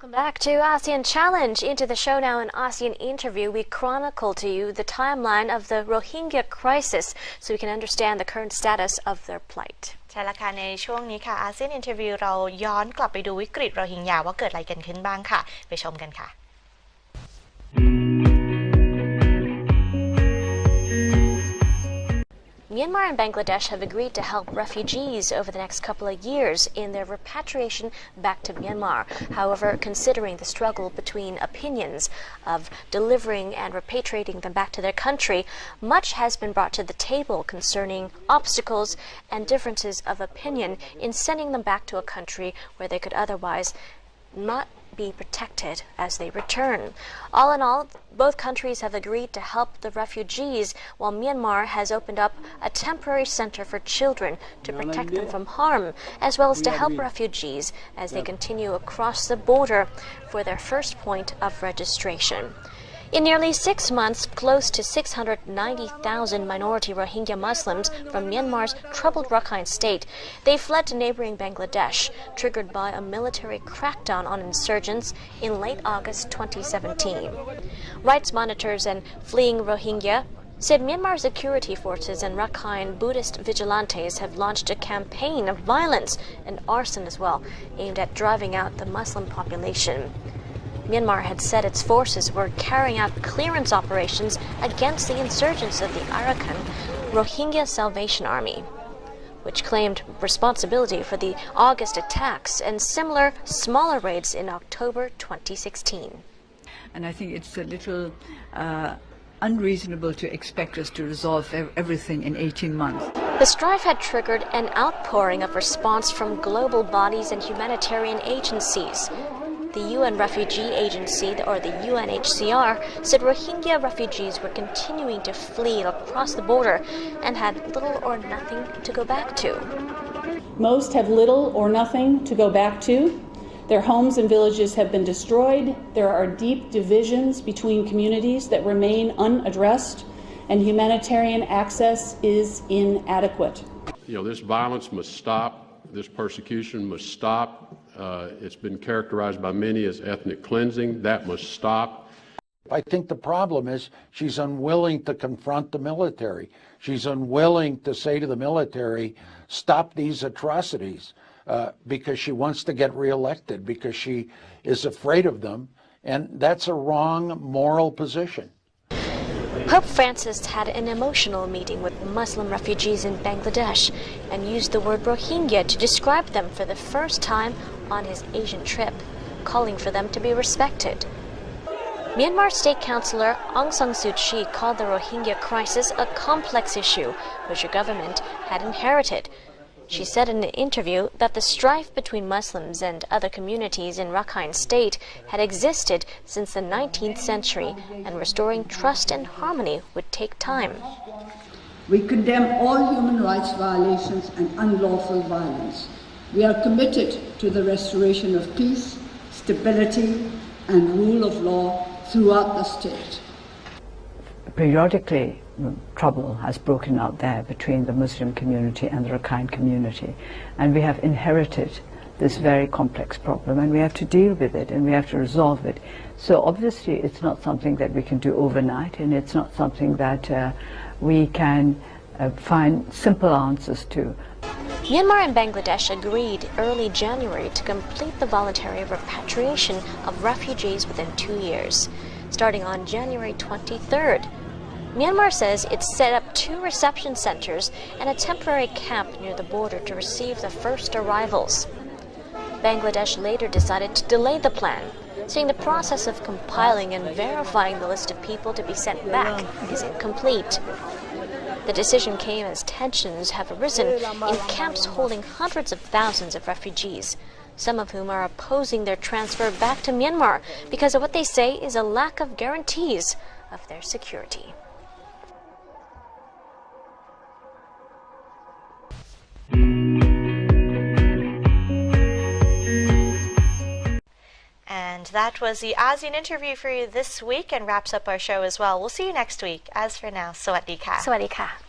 Welcome back to ASEAN Challenge. Into the show now. In ASEAN Interview, we chronicle to you the timeline of the Rohingya crisis so we can understand the current status of their plight. ใช่ละค่ะในช่วงนี้ค่ะ ASEAN Interview เราย้อนกลับไปดูวิกฤตโรฮิงญาว่าเกิดอะไรกันขึ้นบ้างค่ะไปชมกันค่ะMyanmar and Bangladesh have agreed to help refugees over the next couple of years in their repatriation back to Myanmar. However, considering the struggle between opinions of delivering and repatriating them back to their country, much has been brought to the table concerning obstacles and differences of opinion in sending them back to a country where they could otherwise not be protected as they return. All in all, both countries have agreed to help the refugees, while Myanmar has opened up a temporary center for children to protect them from harm, as well as to help refugees as they continue across the border for their first point of registration. In nearly 6 months, close to 690,000 minority Rohingya Muslims from Myanmar's troubled Rakhine state, they fled to neighboring Bangladesh, triggered by a military crackdown on insurgents in late August 2017. Rights monitors and fleeing Rohingya said Myanmar security forces and Rakhine Buddhist vigilantes have launched a campaign of violence and arson as well, aimed at driving out the Muslim population. Myanmar had said its forces were carrying out clearance operations against the insurgents of the Arakan Rohingya Salvation Army, which claimed responsibility for the August attacks and similar smaller raids in October 2016. And I think it's a little unreasonable to expect us to resolve everything in 18 months. The strife had triggered an outpouring of response from global bodies and humanitarian agencies. The UN Refugee Agency, or the UNHCR, said Rohingya refugees were continuing to flee across the border and had little or nothing to go back to. Most have little or nothing to go back to. Their homes and villages have been destroyed. There are deep divisions between communities that remain unaddressed, and humanitarian access is inadequate. This violence must stop. This persecution must stop. It's been characterized by many as ethnic cleansing. That must stop. I think the problem is she's unwilling to confront the military. She's unwilling to say to the military, stop these atrocities, because she wants to get reelected, because she is afraid of them, and that's a wrong moral position. Pope Francis had an emotional meeting with Muslim refugees in Bangladesh and used the word Rohingya to describe them for the first time on his Asian trip, calling for them to be respected. Myanmar State Councillor Aung San Suu Kyi called the Rohingya crisis a complex issue which her government had inherited. She said in an interview that the strife between Muslims and other communities in Rakhine State had existed since the 19th century, and restoring trust and harmony would take time. We condemn all human rights violations and unlawful violence. We are committed to the restoration of peace, stability, and rule of law throughout the state. Periodically, trouble has broken out there between the Muslim community and the Rakhine community, and we have inherited this very complex problem, and we have to deal with it and we have to resolve it. So obviously it's not something that we can do overnight, and it's not something that we can find simple answers to. Myanmar and Bangladesh agreed early January to complete the voluntary repatriation of refugees within 2 years. Starting on January 23rd, Myanmar says it's set up 2 reception centers and a temporary camp near the border to receive the first arrivals. Bangladesh later decided to delay the plan, saying the process of compiling and verifying the list of people to be sent back is incomplete. The decision came as tensions have arisen in camps holding hundreds of thousands of refugees, some of whom are opposing their transfer back to Myanmar because of what they say is a lack of guarantees of their security. And that was the ASEAN Interview for you this week and wraps up our show as well. We'll see you next week. As for now, สวัสดีค่ะ สวัสดีค่ะ